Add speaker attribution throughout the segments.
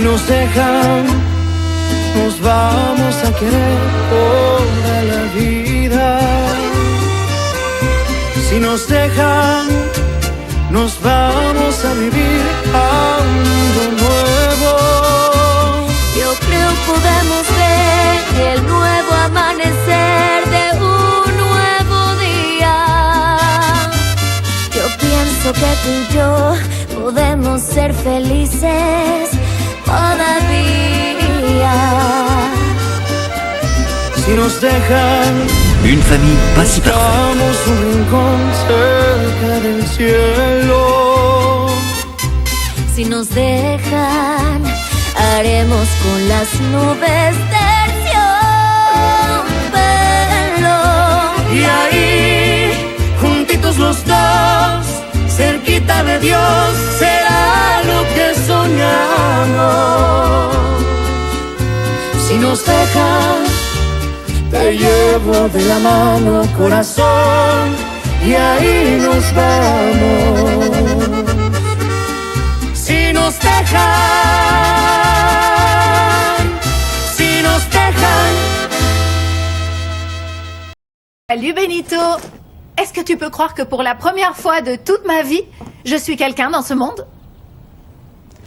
Speaker 1: nos dejan, nos vamos a querer toda la vida. Si nos dejan, nos vamos a vivir algo nuevo.
Speaker 2: Yo creo podemos ver el nuevo amanecer de un nuevo día. Yo pienso que tú y yo podemos ser felices todavía.
Speaker 1: Si nos dejan,
Speaker 3: une famille pas si parfaite.
Speaker 1: buscamos un rincón cerca del cielo.
Speaker 2: Si nos dejan, haremos con las nubes terciopelo.
Speaker 1: Y ahí, juntitos los dos, cerquita de Dios, será lo que soñamos. Si nos dejan, te llevo de la mano, corazón, y ahí nos vamos. Si nos dejan, si nos dejan.
Speaker 4: Salut Benito. Est-ce que tu peux croire que pour la première fois de toute ma vie, je suis quelqu'un dans ce monde?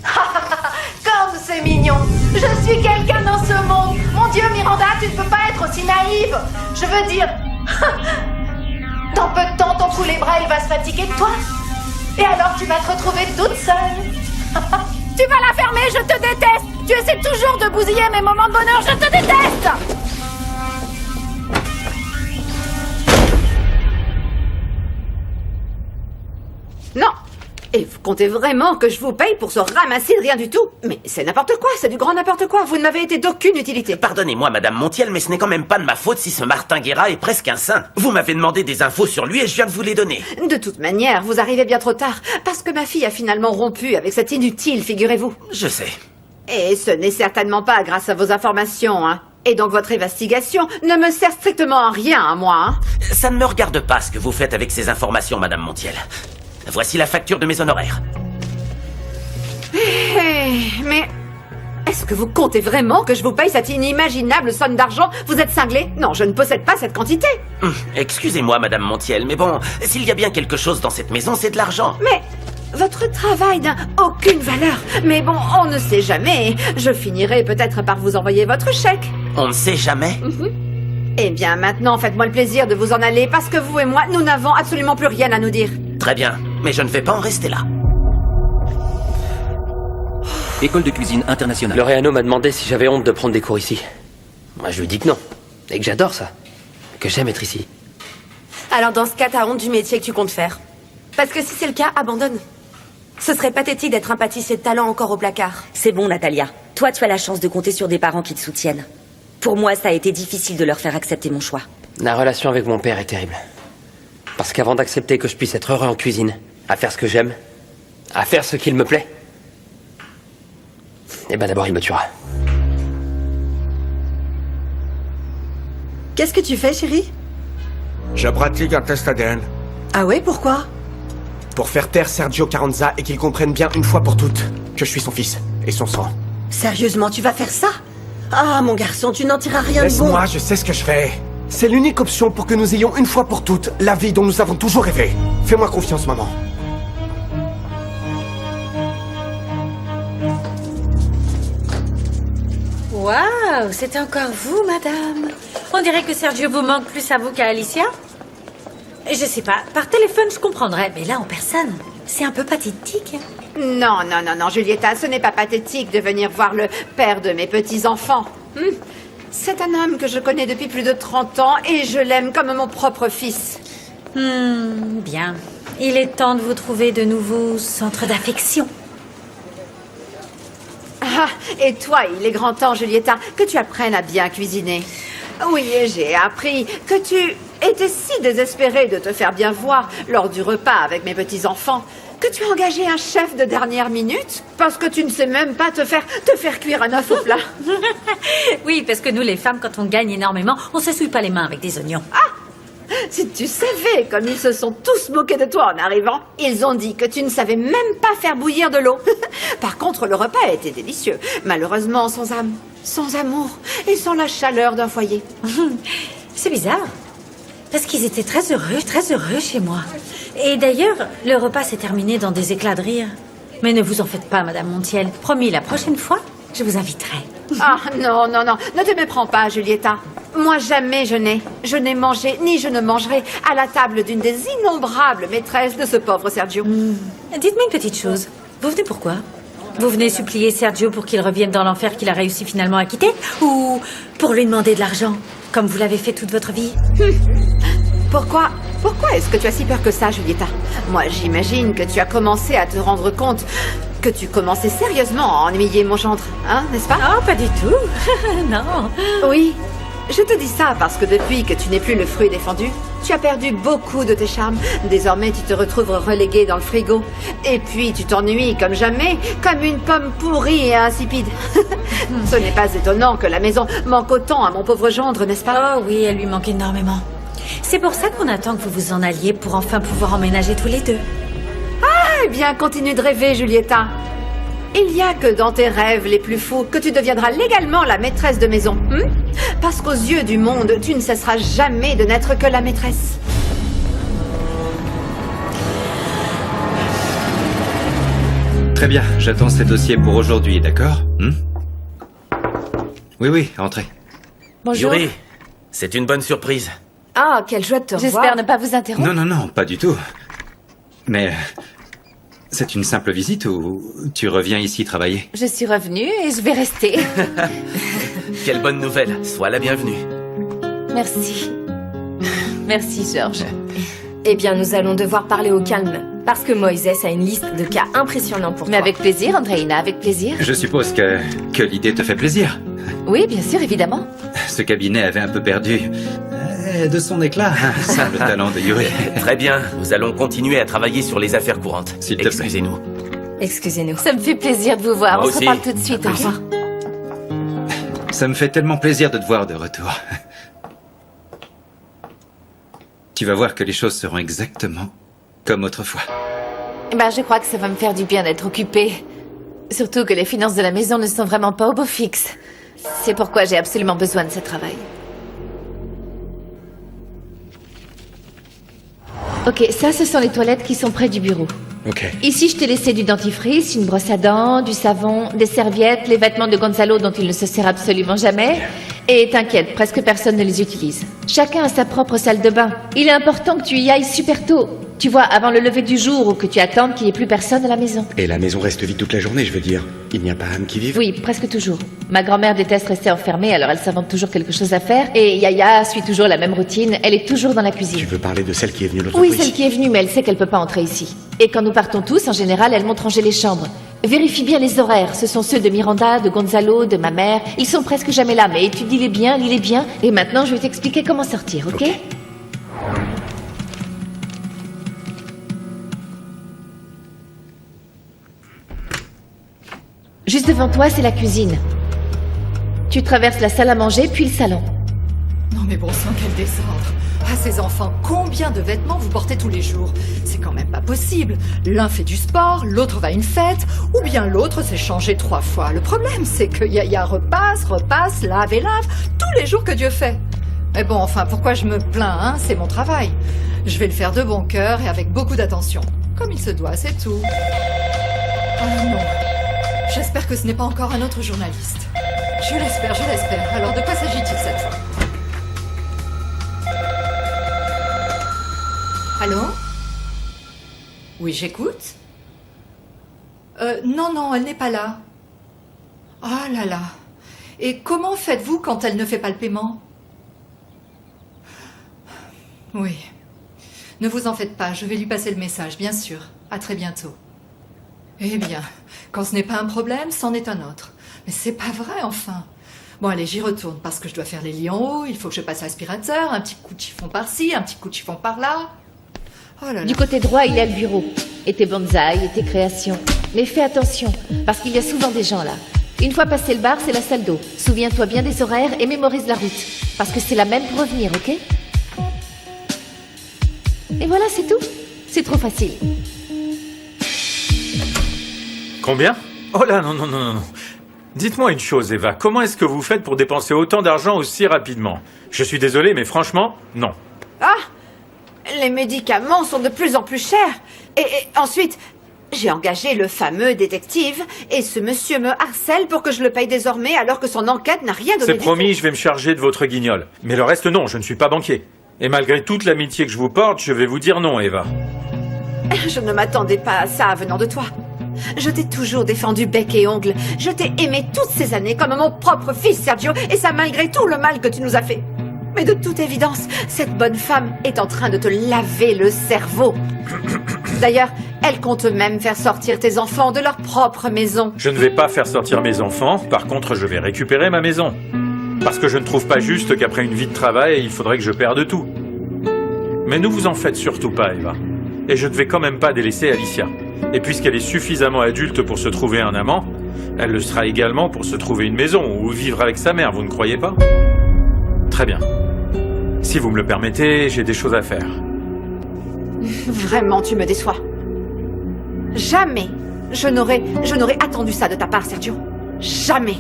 Speaker 4: Comme c'est mignon. Je suis quelqu'un dans ce monde. Mon Dieu, Miranda, tu ne peux pas être aussi naïve. Je veux dire... Dans peu de temps, ton poulet bras, il va se fatiguer de toi. Et alors, tu vas te retrouver toute seule. Tu vas la fermer, je te déteste. Tu essaies toujours de bousiller mes moments de bonheur, je te déteste.
Speaker 5: Non. Et vous comptez vraiment que je vous paye pour ce ramassis de rien du tout? Mais c'est n'importe quoi, c'est du grand n'importe quoi. Vous ne m'avez été d'aucune utilité.
Speaker 6: Pardonnez-moi, Madame Montiel, mais ce n'est quand même pas de ma faute si ce Martin Guerra est presque un saint. Vous m'avez demandé des infos sur lui et je viens de vous les donner.
Speaker 5: De toute manière, vous arrivez bien trop tard, parce que ma fille a finalement rompu avec cet inutile, figurez-vous.
Speaker 6: Je sais.
Speaker 5: Et ce n'est certainement pas grâce à vos informations, hein. Et donc votre investigation ne me sert strictement à rien, à moi, hein.
Speaker 6: Ça ne me regarde pas ce que vous faites avec ces informations, Madame Montiel. Voici la facture de mes honoraires.
Speaker 5: Mais... est-ce que vous comptez vraiment que je vous paye cette inimaginable somme d'argent? Vous êtes cinglé? Non, je ne possède pas cette quantité.
Speaker 6: Excusez-moi, Madame Montiel, mais bon, s'il y a bien quelque chose dans cette maison, c'est de l'argent.
Speaker 5: Mais... votre travail n'a aucune valeur. Mais bon, on ne sait jamais. Je finirai peut-être par vous envoyer votre chèque.
Speaker 6: On ne sait jamais.
Speaker 5: Eh bien, maintenant, faites-moi le plaisir de vous en aller, parce que vous et moi, nous n'avons absolument plus rien à nous dire.
Speaker 6: Très bien, mais je ne vais pas en rester là.
Speaker 3: École de cuisine internationale.
Speaker 7: Laureano m'a demandé si j'avais honte de prendre des cours ici. Moi, je lui dis que non. Et que j'adore ça. Que j'aime être ici.
Speaker 8: Alors dans ce cas, t'as honte du métier que tu comptes faire. Parce que si c'est le cas, abandonne. Ce serait pathétique d'être un pâtissier de talent encore au placard.
Speaker 9: C'est bon, Natalia. Toi, tu as la chance de compter sur des parents qui te soutiennent. Pour moi, ça a été difficile de leur faire accepter mon choix.
Speaker 7: La relation avec mon père est terrible. Parce qu'avant d'accepter que je puisse être heureux en cuisine, à faire ce que j'aime, à faire ce qu'il me plaît, eh ben d'abord il me tuera.
Speaker 8: Qu'est-ce que tu fais, chérie?
Speaker 10: Je pratique un test ADN.
Speaker 8: Ah ouais, pourquoi?
Speaker 10: Pour faire taire Sergio Carranza et qu'il comprenne bien une fois pour toutes que je suis son fils et son sang.
Speaker 8: Sérieusement, tu vas faire ça? Ah, mon garçon, tu n'en tireras rien de bon.
Speaker 10: Laisse-moi, je sais ce que je fais. C'est l'unique option pour que nous ayons une fois pour toutes la vie dont nous avons toujours rêvé. Fais-moi confiance, maman.
Speaker 11: Waouh, c'est encore vous, madame. On dirait que Sergio vous manque plus à vous qu'à Alicia. Je sais pas, par téléphone je comprendrais, mais là en personne, c'est un peu pathétique.
Speaker 5: Non, Julieta, ce n'est pas pathétique de venir voir le père de mes petits-enfants. C'est un homme que je connais depuis plus de 30 ans et je l'aime comme mon propre fils.
Speaker 11: Bien. Il est temps de vous trouver de nouveaux centres d'affection.
Speaker 5: Ah, et toi, il est grand temps, Julieta, que tu apprennes à bien cuisiner. Oui, j'ai appris que tu étais si désespérée de te faire bien voir lors du repas avec mes petits-enfants que tu as engagé un chef de dernière minute parce que tu ne sais même pas te faire cuire un œuf au plat.
Speaker 11: Oui, parce que nous, les femmes, quand on gagne énormément, on ne s'essouille pas les mains avec des oignons.
Speaker 5: Ah! Si tu savais comme ils se sont tous moqués de toi en arrivant, ils ont dit que tu ne savais même pas faire bouillir de l'eau. Par contre, le repas était délicieux. Malheureusement, sans âme, sans amour et sans la chaleur d'un foyer.
Speaker 11: C'est bizarre. Parce qu'ils étaient très heureux chez moi. Et d'ailleurs, le repas s'est terminé dans des éclats de rire. Mais ne vous en faites pas, Madame Montiel. Promis, la prochaine fois, je vous inviterai.
Speaker 5: Ah, non, non, non. Ne te méprends pas, Julieta. Moi, jamais je n'ai mangé, ni je ne mangerai à la table d'une des innombrables maîtresses de ce pauvre Sergio.
Speaker 11: Dites-moi une petite chose. Vous venez pourquoi? Vous venez supplier Sergio pour qu'il revienne dans l'enfer qu'il a réussi finalement à quitter? Ou pour lui demander de l'argent, comme vous l'avez fait toute votre vie?
Speaker 5: Pourquoi est-ce que tu as si peur que ça, Julieta? Moi, j'imagine que tu as commencé à te rendre compte que tu commençais sérieusement à ennuyer mon gendre, hein, n'est-ce pas?
Speaker 11: Oh, pas du tout. Non.
Speaker 5: Oui, je te dis ça parce que depuis que tu n'es plus le fruit défendu, tu as perdu beaucoup de tes charmes. Désormais, tu te retrouves relégué dans le frigo. Et puis, tu t'ennuies comme jamais, comme une pomme pourrie et insipide. Ce n'est pas étonnant que la maison manque autant à mon pauvre gendre, n'est-ce pas?
Speaker 11: Oh oui, elle lui manque énormément. C'est pour ça qu'on attend que vous vous en alliez pour enfin pouvoir emménager tous les deux.
Speaker 5: Eh bien, continue de rêver, Julieta. Il n'y a que dans tes rêves les plus fous que tu deviendras légalement la maîtresse de maison. Parce qu'aux yeux du monde, tu ne cesseras jamais de n'être que la maîtresse.
Speaker 12: Très bien, j'attends ces dossiers pour aujourd'hui, d'accord? Oui, entrez.
Speaker 8: Bonjour.
Speaker 6: Yuri, c'est une bonne surprise.
Speaker 8: Ah, quelle joie de te revoir.
Speaker 11: J'espère ne pas vous interrompre.
Speaker 12: Non, pas du tout. Mais c'est une simple visite ou tu reviens ici travailler?
Speaker 11: Je suis revenue et je vais rester.
Speaker 6: Quelle bonne nouvelle, sois la bienvenue.
Speaker 11: Merci. Merci, Georges.
Speaker 8: Eh bien, nous allons devoir parler au calme, parce que Moïse a une liste de cas impressionnants pour toi.
Speaker 11: Mais avec plaisir, Andreina, avec plaisir.
Speaker 12: Je suppose que l'idée te fait plaisir.
Speaker 11: Oui, bien sûr, évidemment.
Speaker 12: Ce cabinet avait un peu perdu de son éclat. Ça, le talent de Yuri.
Speaker 6: Très bien, nous allons continuer à travailler sur les affaires courantes.
Speaker 12: S'il te plaît.
Speaker 6: Excusez-nous.
Speaker 8: Excusez-nous.
Speaker 11: Ça me fait plaisir de vous voir.
Speaker 6: Moi
Speaker 11: On se
Speaker 6: aussi.
Speaker 11: reparle tout de suite. Au revoir.
Speaker 12: Ça me fait tellement plaisir de te voir de retour. Tu vas voir que les choses seront exactement comme autrefois.
Speaker 11: Je crois que ça va me faire du bien d'être occupée. Surtout que les finances de la maison ne sont vraiment pas au beau fixe. C'est pourquoi j'ai absolument besoin de ce travail.
Speaker 13: Ok, ça, ce sont les toilettes qui sont près du bureau.
Speaker 12: Ok.
Speaker 13: Ici, je t'ai laissé du dentifrice, une brosse à dents, du savon, des serviettes, les vêtements de Gonzalo dont il ne se sert absolument jamais. Et t'inquiète, presque personne ne les utilise. Chacun a sa propre salle de bain. Il est important que tu y ailles super tôt. Tu vois, avant le lever du jour ou que tu attendes qu'il n'y ait plus personne à la maison.
Speaker 10: Et la maison reste vide toute la journée, je veux dire. Il n'y a pas âme qui vive?
Speaker 13: Oui, presque toujours. Ma grand-mère déteste rester enfermée, alors elle s'invente toujours quelque chose à faire. Et Yaya suit toujours la même routine. Elle est toujours dans la cuisine.
Speaker 10: Tu veux parler de celle qui est venue l'autre
Speaker 13: Oui,
Speaker 10: fois
Speaker 13: celle
Speaker 10: ici?
Speaker 13: qui est venue, mais elle sait qu'elle peut pas entrer ici. Et quand nous partons tous, en général, elle monte ranger les chambres. Vérifie bien les horaires. Ce sont ceux de Miranda, de Gonzalo, de ma mère. Ils sont presque jamais là, mais étudie-les bien, lis-les bien. Et maintenant, je vais t'expliquer comment sortir, ok? Juste devant toi, c'est la cuisine. Tu traverses la salle à manger, puis le salon.
Speaker 4: Non mais bon sang, quel désordre. Ah, ces enfants, combien de vêtements vous portez tous les jours? C'est quand même pas possible. L'un fait du sport, l'autre va à une fête, ou bien l'autre s'est changé 3 fois. Le problème, c'est que Yaya repasse, lave et lave, tous les jours que Dieu fait. Mais bon, enfin, pourquoi je me plains, hein? C'est mon travail. Je vais le faire de bon cœur et avec beaucoup d'attention. Comme il se doit, c'est tout. Ah non. J'espère que ce n'est pas encore un autre journaliste. Je l'espère. Alors, de quoi s'agit-il cette fois? Allô? Oui, j'écoute. Non, elle n'est pas là. Ah là là. Et comment faites-vous quand elle ne fait pas le paiement? Oui. Ne vous en faites pas, je vais lui passer le message, bien sûr. À très bientôt. Eh bien, quand ce n'est pas un problème, c'en est un autre. Mais c'est pas vrai, enfin. Bon, allez, j'y retourne, parce que je dois faire les lits en haut, il faut que je passe l'aspirateur, un petit coup de chiffon par-ci, un petit coup de chiffon par-là. Oh là là.
Speaker 13: Du côté droit, il y a le bureau. Et tes bonsaïs et tes créations. Mais fais attention, parce qu'il y a souvent des gens là. Une fois passé le bar, c'est la salle d'eau. Souviens-toi bien des horaires et mémorise la route. Parce que c'est la même pour revenir, ok? Et voilà, c'est tout. C'est trop facile.
Speaker 14: Combien? Oh là, non, non, non, non, non. Dites-moi une chose, Eva. Comment est-ce que vous faites pour dépenser autant d'argent aussi rapidement? Je suis désolé, mais franchement, non.
Speaker 5: Ah! Les médicaments sont de plus en plus chers. Et ensuite, j'ai engagé le fameux détective et ce monsieur me harcèle pour que je le paye désormais alors que son enquête n'a rien donné.
Speaker 14: C'est promis, je vais me charger de votre guignol. Mais le reste, non, je ne suis pas banquier. Et malgré toute l'amitié que je vous porte, je vais vous dire non, Eva.
Speaker 5: Je ne m'attendais pas à ça venant de toi. Je t'ai toujours défendu bec et ongle. Je t'ai aimé toutes ces années comme mon propre fils, Sergio, et ça malgré tout le mal que tu nous as fait. Mais de toute évidence, cette bonne femme est en train de te laver le cerveau. D'ailleurs, elle compte même faire sortir tes enfants de leur propre maison.
Speaker 14: Je ne vais pas faire sortir mes enfants, par contre je vais récupérer ma maison. Parce que je ne trouve pas juste qu'après une vie de travail, il faudrait que je perde tout. Mais ne vous en faites surtout pas, Eva. Et je ne vais quand même pas délaisser Alicia. Et puisqu'elle est suffisamment adulte pour se trouver un amant, elle le sera également pour se trouver une maison ou vivre avec sa mère, vous ne croyez pas? Très bien. Si vous me le permettez, j'ai des choses à faire.
Speaker 5: Vraiment, tu me déçois. Jamais je n'aurais attendu ça de ta part, Sergio. Jamais.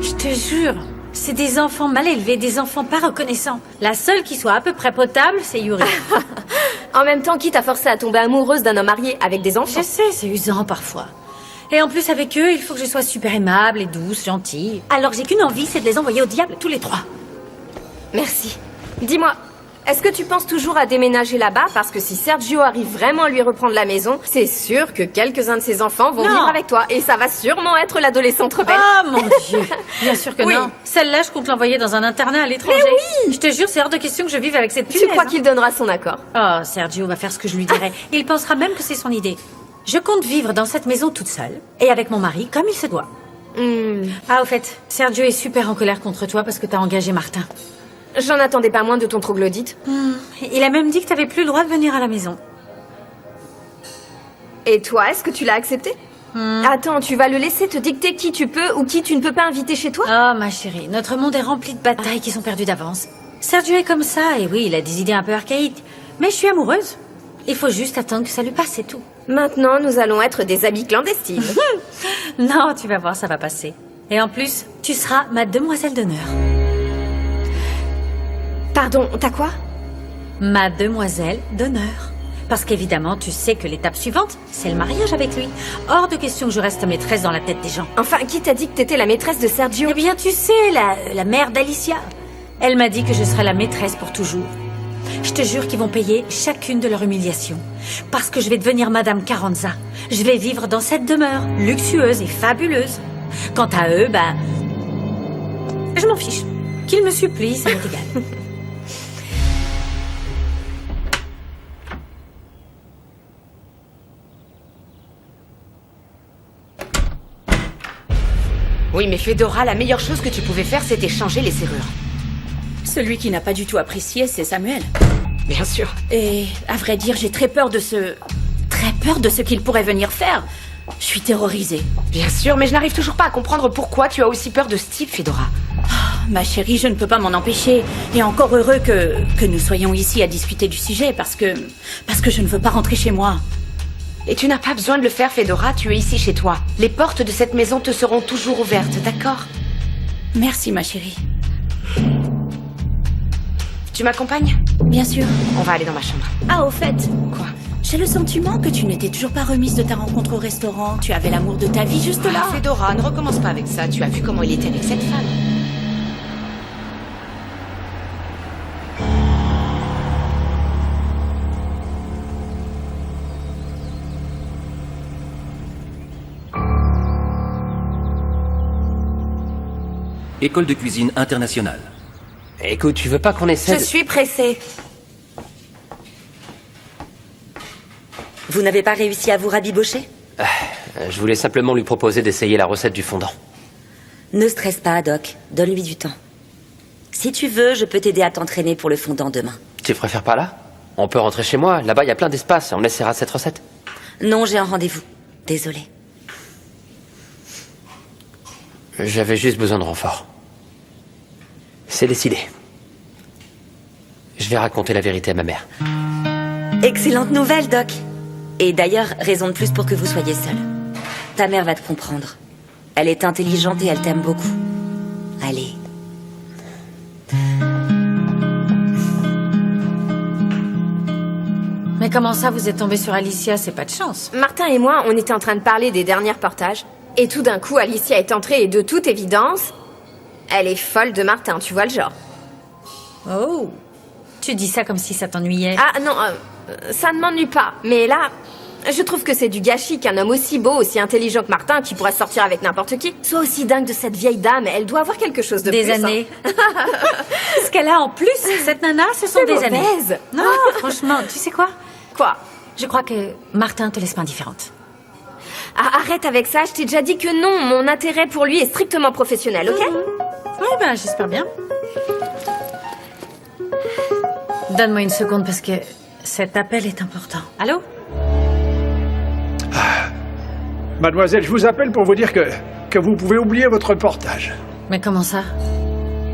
Speaker 11: Je te jure, c'est des enfants mal élevés, des enfants pas reconnaissants. La seule qui soit à peu près potable, c'est Yuri.
Speaker 8: En même temps, qui t'a forcé à tomber amoureuse d'un homme marié avec des enfants?
Speaker 11: Je sais, c'est usant parfois. Et en plus, avec eux, il faut que je sois super aimable et douce, gentille. Alors j'ai qu'une envie, c'est de les envoyer au diable, tous les trois.
Speaker 8: Merci. Dis-moi, est-ce que tu penses toujours à déménager là-bas? Parce que si Sergio arrive vraiment à lui reprendre la maison, c'est sûr que quelques-uns de ses enfants vont vivre avec toi. Et ça va sûrement être l'adolescente rebelle.
Speaker 11: Oh mon Dieu! Bien sûr que
Speaker 8: Oui.
Speaker 11: non. Celle-là, je compte l'envoyer dans un internat à l'étranger.
Speaker 8: Mais oui!
Speaker 11: Je te jure, c'est hors de question que je vive avec cette punaise.
Speaker 8: Tu crois qu'il donnera son accord?
Speaker 11: Oh, Sergio va faire ce que je lui dirai. Il pensera même que c'est son idée. Je compte vivre dans cette maison toute seule, et avec mon mari, comme il se doit. Ah, au fait, Sergio est super en colère contre toi parce que t'as engagé Martin.
Speaker 8: J'en attendais pas moins de ton troglodyte.
Speaker 11: Il a même dit que t'avais plus le droit de venir à la maison.
Speaker 8: Et toi, est-ce que tu l'as accepté? Attends, tu vas le laisser te dicter qui tu peux ou qui tu ne peux pas inviter chez toi?
Speaker 11: Oh, ma chérie, notre monde est rempli de batailles qui sont perdues d'avance. Sergio est comme ça, et oui, il a des idées un peu archaïques. Mais je suis amoureuse. Il faut juste attendre que ça lui passe, c'est tout.
Speaker 8: Maintenant, nous allons être des amies clandestines.
Speaker 11: Non, tu vas voir, ça va passer. Et en plus, tu seras ma demoiselle d'honneur.
Speaker 8: Pardon, t'as quoi?
Speaker 11: Ma demoiselle d'honneur. Parce qu'évidemment, tu sais que l'étape suivante, c'est le mariage avec lui. Hors de question que je reste maîtresse dans la tête des gens.
Speaker 8: Enfin, qui t'a dit que t'étais la maîtresse de Sergio?
Speaker 11: Eh bien, tu sais, la mère d'Alicia. Elle m'a dit que je serais la maîtresse pour toujours. Je te jure qu'ils vont payer chacune de leur humiliation. Parce que je vais devenir Madame Carranza. Je vais vivre dans cette demeure, luxueuse et fabuleuse. Quant à eux, je m'en fiche. Qu'ils me supplient, ça m'est égal.
Speaker 15: Oui, mais Fedora, la meilleure chose que tu pouvais faire, c'était changer les serrures.
Speaker 16: Celui qui n'a pas du tout apprécié, c'est Samuel.
Speaker 15: Bien sûr.
Speaker 16: Et à vrai dire, j'ai très peur de ce qu'il pourrait venir faire. Je suis terrorisée.
Speaker 15: Bien sûr, mais je n'arrive toujours pas à comprendre pourquoi tu as aussi peur de ce type, Fedora.
Speaker 16: Ma chérie, je ne peux pas m'en empêcher. Et encore heureux que nous soyons ici à discuter du sujet, parce que je ne veux pas rentrer chez moi.
Speaker 15: Et tu n'as pas besoin de le faire, Fedora, tu es ici chez toi. Les portes de cette maison te seront toujours ouvertes, d'accord?
Speaker 16: Merci, ma chérie.
Speaker 15: Tu m'accompagnes?
Speaker 16: Bien sûr.
Speaker 15: On va aller dans ma chambre.
Speaker 16: Ah, au fait.
Speaker 15: Quoi?
Speaker 16: J'ai le sentiment que tu n'étais toujours pas remise de ta rencontre au restaurant. Tu avais l'amour de ta vie juste là.
Speaker 15: Fedora, ne recommence pas avec ça. Tu as vu comment il était avec cette femme.
Speaker 3: École de cuisine internationale.
Speaker 7: Écoute, tu veux pas qu'on essaie
Speaker 8: Je suis pressée.
Speaker 9: Vous n'avez pas réussi à vous rabibocher?
Speaker 7: Je voulais simplement lui proposer d'essayer la recette du fondant.
Speaker 9: Ne stresse pas, Doc. Donne-lui du temps. Si tu veux, je peux t'aider à t'entraîner pour le fondant demain.
Speaker 7: Tu préfères pas là? On peut rentrer chez moi. Là-bas, il y a plein d'espace. On essaiera cette recette.
Speaker 9: Non, j'ai un rendez-vous. Désolée. J'avais juste besoin de renfort.
Speaker 7: C'est décidé. Je vais raconter la vérité à ma mère.
Speaker 9: Excellente nouvelle, Doc. Et d'ailleurs, raison de plus pour que vous soyez seul. Ta mère va te comprendre. Elle est intelligente et elle t'aime beaucoup. Allez.
Speaker 11: Mais comment ça, vous êtes tombé sur Alicia? C'est pas de chance.
Speaker 8: Martin et moi, on était en train de parler des derniers reportages. Et tout d'un coup, Alicia est entrée et de toute évidence, elle est folle de Martin, tu vois le genre.
Speaker 11: Oh, tu dis ça comme si ça t'ennuyait.
Speaker 8: Ah non, ça ne m'ennuie pas. Mais là, je trouve que c'est du gâchis qu'un homme aussi beau, aussi intelligent que Martin, qui pourrait sortir avec n'importe qui, soit aussi dingue de cette vieille dame. Elle doit avoir quelque chose de
Speaker 11: des
Speaker 8: plus.
Speaker 11: Années. Ce qu'elle a en plus, cette nana, ce sont des années. Non, franchement, tu sais quoi?
Speaker 8: Quoi?
Speaker 11: Je crois que Martin te laisse pas indifférente.
Speaker 8: Ah, arrête avec ça, je t'ai déjà dit que non. Mon intérêt pour lui est strictement professionnel, ok?
Speaker 11: Oui, ben, j'espère bien. Donne-moi une seconde parce que cet appel est important. Allô?
Speaker 17: Mademoiselle, je vous appelle pour vous dire que vous pouvez oublier votre reportage.
Speaker 11: Mais comment ça?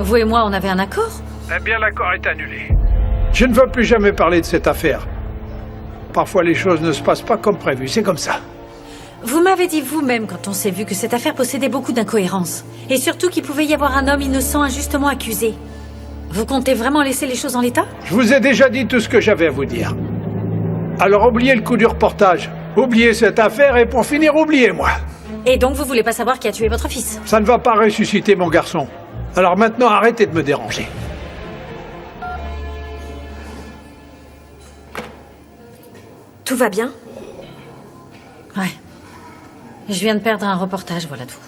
Speaker 11: Vous et moi, on avait un accord?
Speaker 17: Eh bien, l'accord est annulé. Je ne veux plus jamais parler de cette affaire. Parfois, les choses ne se passent pas comme prévu, c'est comme ça.
Speaker 11: Vous m'avez dit vous-même, quand on s'est vu, que cette affaire possédait beaucoup d'incohérences. Et surtout qu'il pouvait y avoir un homme innocent injustement accusé. Vous comptez vraiment laisser les choses en l'état?
Speaker 17: Je vous ai déjà dit tout ce que j'avais à vous dire. Alors oubliez le coup du reportage. Oubliez cette affaire et pour finir, oubliez-moi.
Speaker 11: Et donc vous voulez pas savoir qui a tué votre fils?
Speaker 17: Ça ne va pas ressusciter mon garçon. Alors maintenant, arrêtez de me déranger.
Speaker 8: Tout va bien?
Speaker 11: Ouais. Je viens de perdre un reportage, voilà tout.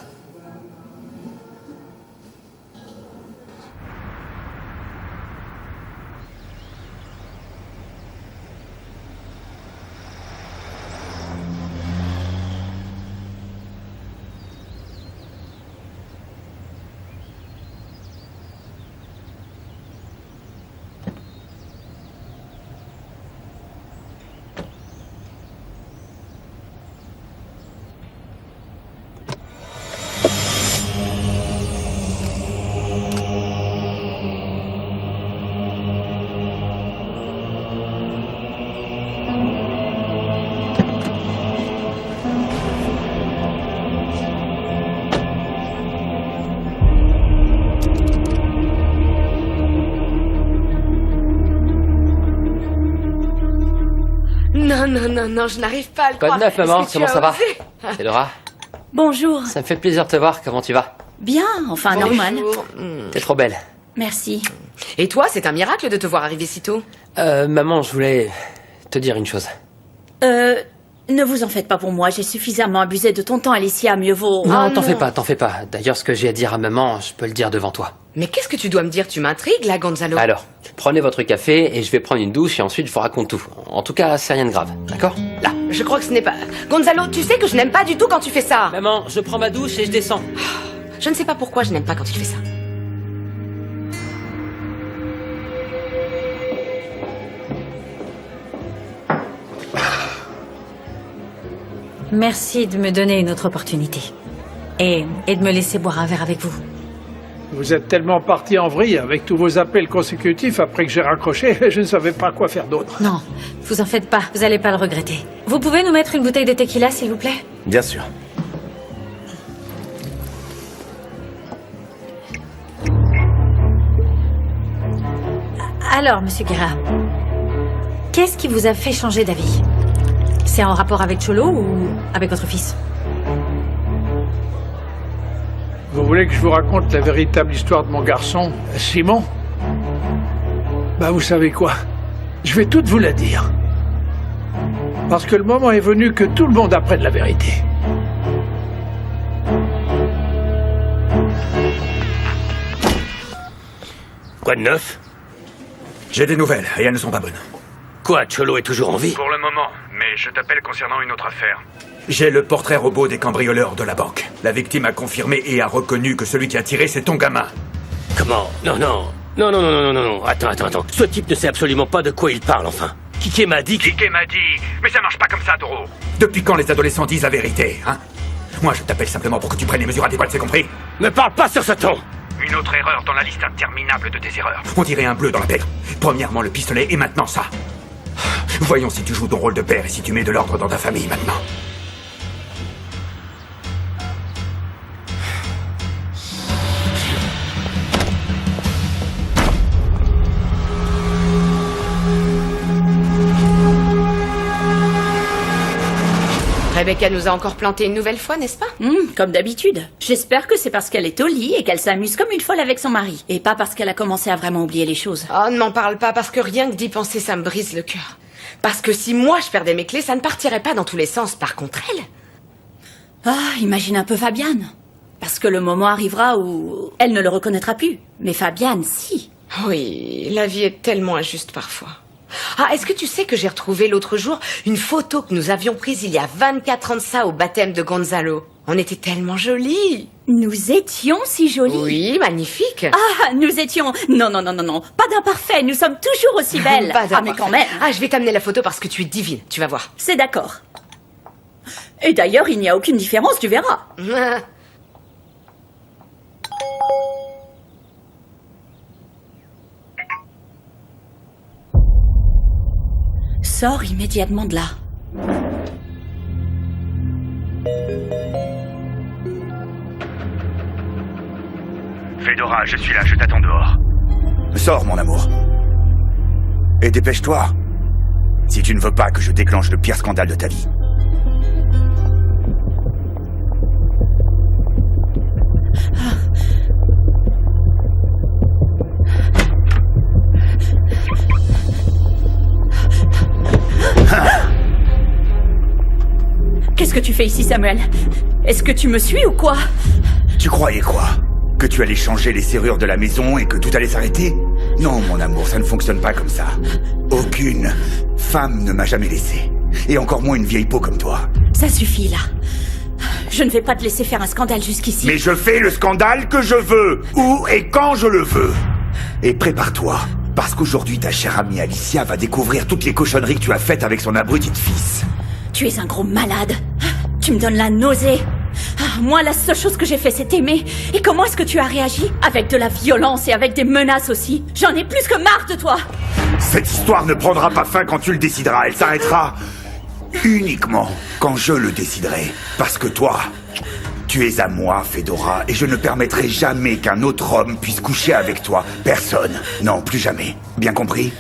Speaker 15: Non, je n'arrive pas à le croire.
Speaker 7: Quoi de neuf, maman?
Speaker 15: Est-ce que tu
Speaker 7: Comment
Speaker 15: as
Speaker 7: ça va?
Speaker 15: osé
Speaker 7: C'est Laura.
Speaker 16: Bonjour.
Speaker 7: Ça me fait plaisir de te voir. Comment tu vas?
Speaker 16: Bien, enfin normal.
Speaker 7: T'es trop belle.
Speaker 16: Merci.
Speaker 15: Et toi, c'est un miracle de te voir arriver si tôt.
Speaker 7: Maman, je voulais te dire une chose.
Speaker 16: Ne vous en faites pas pour moi, j'ai suffisamment abusé de ton temps, Alicia, mieux vaut...
Speaker 7: Non, t'en fais pas, t'en fais pas. D'ailleurs, ce que j'ai à dire à maman, je peux le dire devant toi.
Speaker 15: Mais qu'est-ce que tu dois me dire? Tu m'intrigues, là, Gonzalo.
Speaker 7: Alors, prenez votre café et je vais prendre une douche et ensuite je vous raconte tout. En tout cas, c'est rien de grave, d'accord? Là.
Speaker 15: Je crois que ce n'est pas... Gonzalo, tu sais que je n'aime pas du tout quand tu fais ça.
Speaker 7: Maman, je prends ma douche et je descends.
Speaker 15: Je ne sais pas pourquoi je n'aime pas quand tu fais ça.
Speaker 11: Merci de me donner une autre opportunité. Et de me laisser boire un verre avec vous.
Speaker 17: Vous êtes tellement parti en vrille avec tous vos appels consécutifs après que j'ai raccroché, je ne savais pas quoi faire d'autre.
Speaker 11: Non, vous en faites pas, vous allez pas le regretter. Vous pouvez nous mettre une bouteille de tequila, s'il vous plaît?
Speaker 10: Bien sûr.
Speaker 11: Alors, monsieur Guerra, qu'est-ce qui vous a fait changer d'avis? C'est en rapport avec Cholo ou avec votre fils?
Speaker 17: Vous voulez que je vous raconte la véritable histoire de mon garçon, Simon? Ben, vous savez quoi? Je vais toute vous la dire. Parce que le moment est venu que tout le monde apprenne la vérité.
Speaker 6: Quoi de neuf?
Speaker 18: J'ai des nouvelles, et elles ne sont pas bonnes.
Speaker 6: Quoi, Cholo est toujours en vie?
Speaker 18: Pour le moment, mais je t'appelle concernant une autre affaire. J'ai le portrait robot des cambrioleurs de la banque. La victime a confirmé et a reconnu que celui qui a tiré, c'est ton gamin.
Speaker 6: Comment? Non. Attends. Ce type ne sait absolument pas de quoi il parle, enfin. Kike m'a dit...
Speaker 18: Kike m'a dit... Mais ça marche pas comme ça, Toro. Depuis quand les adolescents disent la vérité, hein? Moi, je t'appelle simplement pour que tu prennes les mesures adéquates, c'est compris?
Speaker 6: Ne parle pas sur ce ton!
Speaker 18: Une autre erreur dans la liste interminable de tes erreurs. On dirait un bleu dans la paire. Premièrement le pistolet et maintenant ça. Voyons si tu joues ton rôle de père et si tu mets de l'ordre dans ta famille maintenant.
Speaker 15: Rebecca nous a encore planté une nouvelle fois, n'est-ce pas?
Speaker 16: Comme d'habitude. J'espère que c'est parce qu'elle est au lit et qu'elle s'amuse comme une folle avec son mari. Et pas parce qu'elle a commencé à vraiment oublier les choses.
Speaker 15: Oh, ne m'en parle pas, parce que rien que d'y penser, ça me brise le cœur. Parce que si moi je perdais mes clés, ça ne partirait pas dans tous les sens. Par contre, elle...
Speaker 16: Ah, imagine un peu Fabiane. Parce que le moment arrivera où elle ne le reconnaîtra plus. Mais Fabiane, si.
Speaker 15: Oui, la vie est tellement injuste parfois. Ah, est-ce que tu sais que j'ai retrouvé l'autre jour une photo que nous avions prise il y a 24 ans de ça au baptême de Gonzalo? On était tellement jolis.
Speaker 16: Nous étions si jolis.
Speaker 15: Oui, magnifique.
Speaker 16: Ah, nous étions... Non, pas d'imparfait, nous sommes toujours aussi belles.
Speaker 15: Ah,
Speaker 16: mais quand même.
Speaker 15: Ah, je vais t'amener la photo parce que tu es divine, tu vas voir.
Speaker 16: C'est d'accord. Et d'ailleurs, il n'y a aucune différence, tu verras. Sors immédiatement de là.
Speaker 18: Fedora, je suis là, je t'attends dehors.
Speaker 19: Sors, mon amour. Et dépêche-toi. Si tu ne veux pas que je déclenche le pire scandale de ta vie.
Speaker 16: Qu'est-ce que tu fais ici, Samuel? Est-ce que tu me suis ou quoi?
Speaker 19: Tu croyais quoi? Que tu allais changer les serrures de la maison et que tout allait s'arrêter? Non, mon amour, ça ne fonctionne pas comme ça. Aucune femme ne m'a jamais laissé. Et encore moins une vieille peau comme toi.
Speaker 16: Ça suffit, là. Je ne vais pas te laisser faire un scandale jusqu'ici.
Speaker 19: Mais je fais le scandale que je veux, où et quand je le veux. Et prépare-toi, parce qu'aujourd'hui, ta chère amie Alicia va découvrir toutes les cochonneries que tu as faites avec son abruti de fils.
Speaker 16: Tu es un gros malade. Tu me donnes la nausée. Moi, la seule chose que j'ai fait, c'est t'aimer. Et comment est-ce que tu as réagi? Avec de la violence et avec des menaces aussi. J'en ai plus que marre de toi.
Speaker 19: Cette histoire ne prendra pas fin quand tu le décideras. Elle s'arrêtera uniquement quand je le déciderai. Parce que toi, tu es à moi, Fedora, et je ne permettrai jamais qu'un autre homme puisse coucher avec toi. Personne. Non, plus jamais. Bien compris?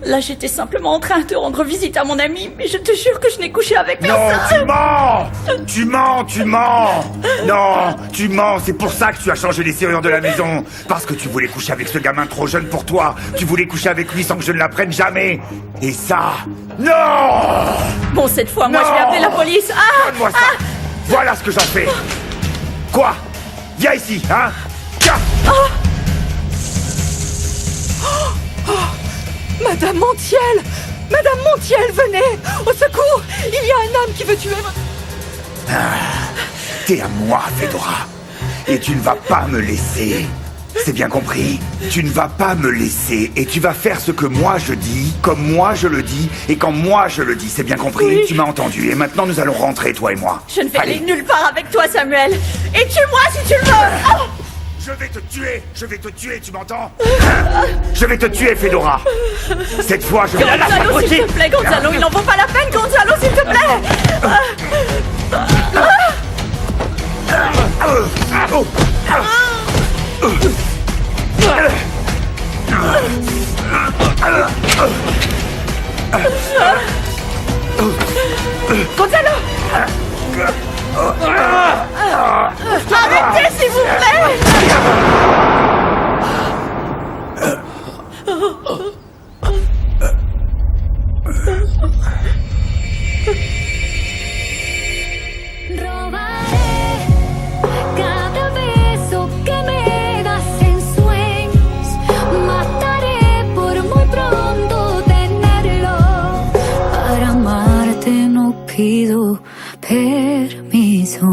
Speaker 16: Là, j'étais simplement en train de rendre visite à mon ami, mais je te jure que je n'ai couché avec personne.
Speaker 19: Non, tu mens! Tu mens, tu mens! Non, tu mens, c'est pour ça que tu as changé les serrures de la maison. Parce que tu voulais coucher avec ce gamin trop jeune pour toi. Tu voulais coucher avec lui sans que je ne l'apprenne jamais. Et ça... Non!
Speaker 16: Bon, cette fois, moi, je vais appeler la police. Ah!
Speaker 19: Donne-moi ça! Voilà ce que j'en fais. Quoi? Viens ici, hein? Tiens!
Speaker 5: Madame Montiel! Madame Montiel, venez! Au secours! Il y a un homme qui veut tuer votre...
Speaker 19: T'es à moi, Fedora. Et tu ne vas pas me laisser. C'est bien compris? Tu ne vas pas me laisser et tu vas faire ce que moi je dis, comme moi je le dis et quand moi je le dis. C'est bien compris?
Speaker 16: Oui.
Speaker 19: Tu m'as entendu et maintenant nous allons rentrer, toi et moi.
Speaker 16: Je ne vais
Speaker 19: Allez.
Speaker 16: aller nulle part avec toi, Samuel. Et tue-moi si tu le veux! Oh!
Speaker 19: Je vais te tuer, tu m'entends? Je vais te tuer, Fedora. Cette fois, je vais la
Speaker 16: Gonzalo, s'il te plaît, Gonzalo, il n'en vaut pas la peine, Gonzalo, s'il te plaît! Gonzalo! Arrêtez, s'il vous plaît!
Speaker 2: Cada beso que me das en sueños, mataré por muy pronto tenerlo. Para amarte no pido permiso.